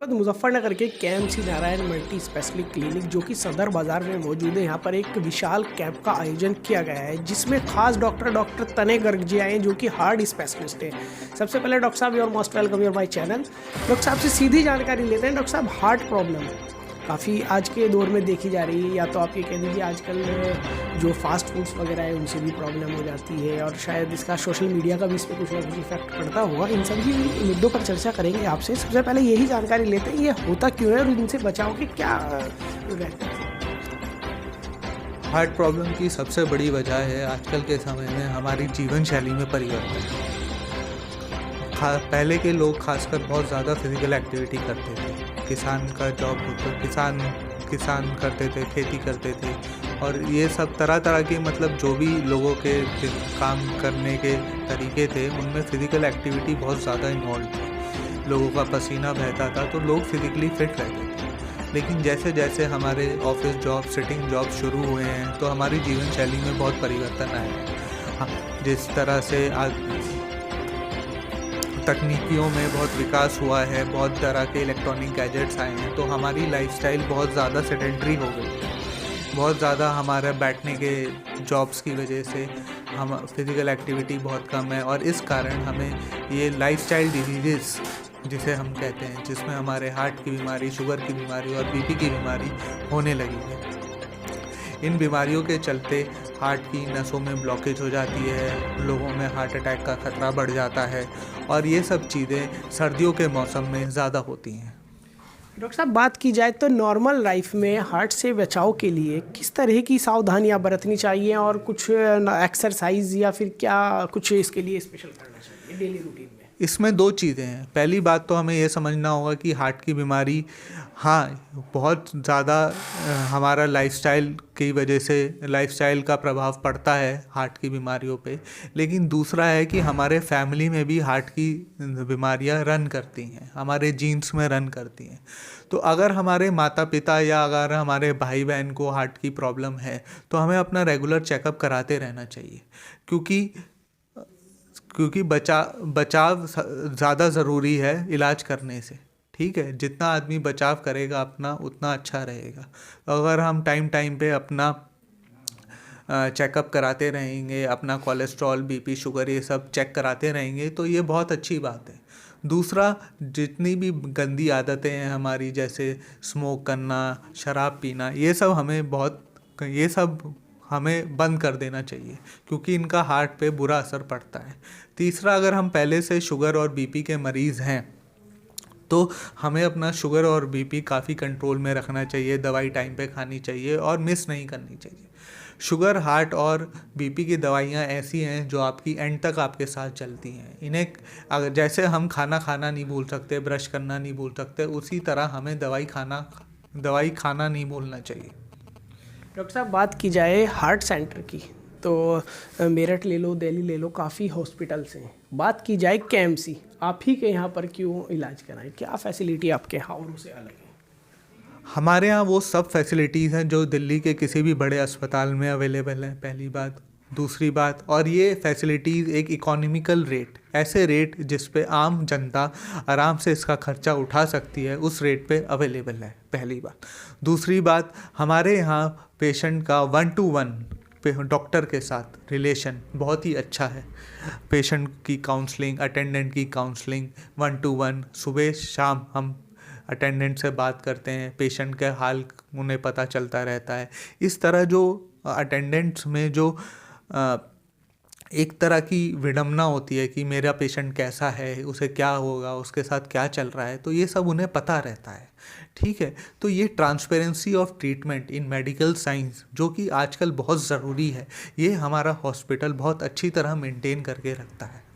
मुजफ्फरनगर के KMC Narayan multi speciality clinic जो कि सदर बाजार में मौजूद है, यहाँ पर एक विशाल कैंप का आयोजन किया गया है जिसमें खास डॉक्टर तने गर्ग जी आए हैं जो कि हार्ट स्पेशलिस्ट हैं। सबसे पहले डॉक्टर साहब your most welcome your my channel. Doctor साहब से सीधी जानकारी लेते हैं। डॉक्टर साहब, हार्ट प्रॉब्लम काफ़ी आज के दौर में देखी जा रही है, या तो आप ये कह दीजिए आजकल जो फास्ट फूड्स वगैरह है उनसे भी प्रॉब्लम हो जाती है, और शायद इसका सोशल मीडिया का भी इस पर कुछ ना कुछ इफेक्ट पड़ता होगा। इन सभी मुद्दों पर चर्चा करेंगे आपसे। सबसे पहले यही जानकारी लेते हैं, ये होता क्यों है और इनसे बचाव के क्या रहते हैं? हार्ट प्रॉब्लम की सबसे बड़ी वजह है आजकल के समय में हमारी जीवन शैली में परिवर्तन। पहले के लोग खासकर बहुत ज़्यादा फिजिकल एक्टिविटी करते थे। किसान का जॉब होता, किसान करते थे, खेती करते थे, और ये सब तरह तरह के जो भी लोगों के काम करने के तरीके थे उनमें फ़िज़िकल एक्टिविटी बहुत ज़्यादा इन्वॉल्व थी। लोगों का पसीना बहता था तो लोग फिज़िकली फिट रहते थे। लेकिन जैसे जैसे हमारे ऑफिस जॉब, सिटिंग जॉब शुरू हुए हैं तो हमारी जीवन शैली में बहुत परिवर्तन आया है। जिस तरह से तकनीकियों में बहुत विकास हुआ है, बहुत तरह के इलेक्ट्रॉनिक गैजेट्स आए हैं, तो हमारी लाइफस्टाइल बहुत ज़्यादा सेडेंटरी हो गई है। बहुत ज़्यादा हमारे बैठने के जॉब्स की वजह से हम फिज़िकल एक्टिविटी बहुत कम है, और इस कारण हमें ये लाइफस्टाइल डिजीज़ जिसे हम कहते हैं, जिसमें हमारे हार्ट की बीमारी, शुगर की बीमारी और बीपी की बीमारी होने लगी है। इन बीमारियों के चलते हार्ट की नसों में ब्लॉकेज हो जाती है, लोगों में हार्ट अटैक का खतरा बढ़ जाता है, और ये सब चीज़ें सर्दियों के मौसम में ज़्यादा होती हैं। डॉक्टर साहब, बात की जाए तो नॉर्मल लाइफ में हार्ट से बचाव के लिए किस तरह की सावधानियां बरतनी चाहिए, और कुछ एक्सरसाइज या फिर क्या कुछ इसके लिए स्पेशल करना चाहिए डेली रूटीन में? इसमें दो चीज़ें हैं। पहली बात तो हमें ये समझना होगा कि हार्ट की बीमारी बहुत ज़्यादा हमारा लाइफस्टाइल की वजह से, लाइफस्टाइल का प्रभाव पड़ता है हार्ट की बीमारियों पे। लेकिन दूसरा है कि हमारे फैमिली में भी हार्ट की बीमारियां रन करती हैं, हमारे जीन्स में रन करती हैं। तो अगर हमारे माता पिता या अगर हमारे भाई बहन को हार्ट की प्रॉब्लम है तो हमें अपना रेगुलर चेकअप कराते रहना चाहिए, क्योंकि बचाव ज़्यादा ज़रूरी है इलाज करने से। ठीक है, जितना आदमी बचाव करेगा अपना उतना अच्छा रहेगा। अगर हम टाइम टाइम पे अपना चेकअप कराते रहेंगे, अपना कोलेस्ट्रॉल, बीपी, शुगर ये सब चेक कराते रहेंगे तो ये बहुत अच्छी बात है। दूसरा, जितनी भी गंदी आदतें हैं हमारी, जैसे स्मोक करना, शराब पीना, ये सब हमें बंद कर देना चाहिए, क्योंकि इनका हार्ट पे बुरा असर पड़ता है। तीसरा, अगर हम पहले से शुगर और बीपी के मरीज़ हैं तो हमें अपना शुगर और बीपी काफ़ी कंट्रोल में रखना चाहिए, दवाई टाइम पे खानी चाहिए और मिस नहीं करनी चाहिए। शुगर, हार्ट और बीपी की दवाइयाँ ऐसी हैं जो आपकी एंड तक आपके साथ चलती हैं। इन्हें अगर जैसे हम खाना नहीं भूल सकते, ब्रश करना नहीं भूल सकते, उसी तरह हमें दवाई खाना नहीं भूलना चाहिए। डॉक्टर साहब, बात की जाए हार्ट सेंटर की तो मेरठ ले लो, दिल्ली ले लो, काफ़ी हॉस्पिटल्स हैं। बात की जाए केएमसी, आप ही के यहाँ पर क्यों इलाज कराएं? क्या फैसिलिटी आपके यहाँ और उसे अलग है? हमारे यहाँ वो सब फैसिलिटीज़ हैं जो दिल्ली के किसी भी बड़े अस्पताल में अवेलेबल हैं, पहली बात। दूसरी बात, और ये फैसिलिटीज़ एक इकोनॉमिकल रेट, ऐसे रेट जिस पे आम जनता आराम से इसका खर्चा उठा सकती है, उस रेट पे अवेलेबल है, पहली बात। दूसरी बात, हमारे यहाँ पेशेंट का 1 to 1 डॉक्टर के साथ रिलेशन बहुत ही अच्छा है। पेशेंट की काउंसलिंग, अटेंडेंट की काउंसलिंग 1 to 1, सुबह शाम हम अटेंडेंट से बात करते हैं, पेशेंट के हाल उन्हें पता चलता रहता है। इस तरह जो अटेंडेंट्स में जो एक तरह की विडंबना होती है कि मेरा पेशेंट कैसा है, उसे क्या होगा, उसके साथ क्या चल रहा है, तो ये सब उन्हें पता रहता है। ठीक है, तो ये transparency of treatment in medical science जो कि आजकल बहुत ज़रूरी है, ये हमारा हॉस्पिटल बहुत अच्छी तरह मेंटेन करके रखता है।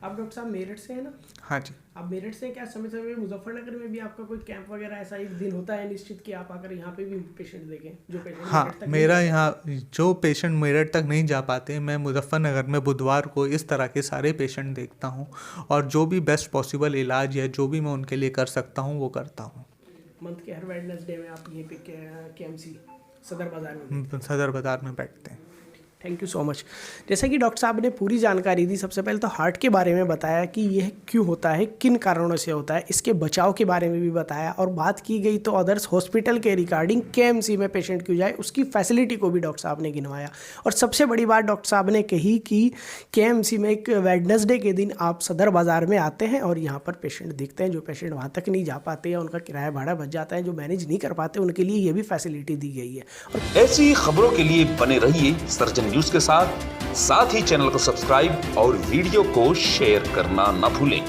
आप डॉक्टर साहब मेरठ से हैं ना? हाँ जी। आप मेरठ से क्या समय समय मुजफ्फरनगर में भी आपका कोई कैंप वगैरह ऐसा एक दिन होता है निश्चित कि आप आकर यहाँ पे भी पेशेंट देखें, जो पेशेंट हाँ, मेरठ तक मेरा यहाँ जो पेशेंट मेरठ तक नहीं जा पाते, मैं मुजफ्फरनगर में बुधवार को इस तरह के सारे पेशेंट देखता हूँ, और जो भी बेस्ट पॉसिबल इलाज है, जो भी मैं उनके लिए कर सकता हूँ वो करता हूँ। मंथ के हर वेडनेसडे में आप यहीं पे केएमसी सदर बाजार में सदर बाजार में बैठते हैं। Thank you so much. जैसा कि डॉक्टर साहब ने पूरी जानकारी दी, सबसे पहले तो हार्ट के बारे में बताया कि यह क्यों होता है, किन कारणों से होता है, इसके बचाव के बारे में भी बताया, और बात की गई तो अदर्स हॉस्पिटल के रिगार्डिंग केएमसी में पेशेंट क्यों जाए उसकी फैसिलिटी को भी डॉक्टर साहब ने गिनवाया। और सबसे बड़ी बात डॉक्टर साहब ने कही कि केएमसी में एक वेडनेसडे के दिन आप सदर बाज़ार में आते हैं और यहाँ पर पेशेंट दिखते हैं। जो पेशेंट वहाँ तक नहीं जा पाते या उनका किराया भाड़ा बच जाता है, जो मैनेज नहीं कर पाते, उनके लिए ये भी फैसिलिटी दी गई है। और ऐसी खबरों के लिए बने रहिए सर्जन न्यूज के साथ ही चैनल को सब्सक्राइब और वीडियो को शेयर करना न भूलें।